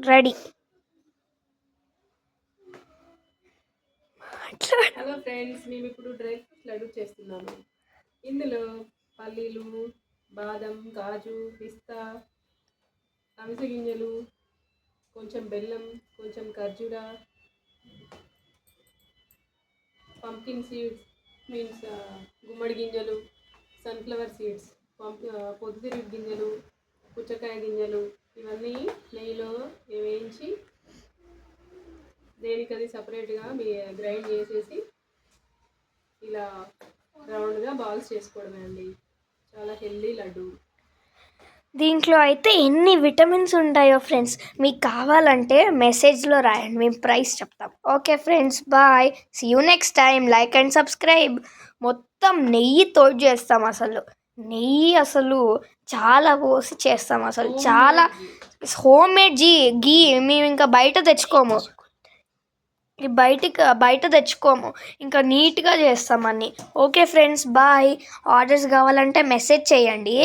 Ready. Hello friends, మేము ఇప్పుడు dry fruits laddu చేస్తున్నాము. ఇందులో పల్లీలు, బాదం, కాజు, పిస్తా, అవిసె గింజలు, కొంచెం బెల్లం, కొంచెం ఖర్జూర, పంకిన్ సీడ్స్ మీన్స్ గుమ్మడి గింజలు, సన్ఫ్లవర్ సీడ్స్, పొద్దుతిరుగుడు గింజలు, పుచ్చకాయ గింజలు, ఇవన్నీ నెయ్యిలో వేయించి దేనికది సపరేట్గా గ్రైండ్ చేసేసి ఇలా రౌండ్గా బాల్స్ చేసుకోవడమే అండి. చాలా హెల్దీ లడ్డు. దీంట్లో అయితే ఎన్ని విటమిన్స్ ఉంటాయో ఫ్రెండ్స్, మీకు కావాలంటే మెసేజ్లో రాయండి, మేము ప్రైస్ చెప్తాం. Okay friends, bye, see you next time. Like and subscribe. మొత్తం నెయ్యితో చేస్తాం. నెయ్యి చాలా పోసి చేస్తాం. చాలా హోమ్ మేడ్ గీ మేము ఇంకా బయట తెచ్చుకోము, ఇంకా నీట్గా చేస్తాం అన్నీ. Okay friends, bye. ఆర్డర్స్ కావాలంటే మెసేజ్ చేయండి.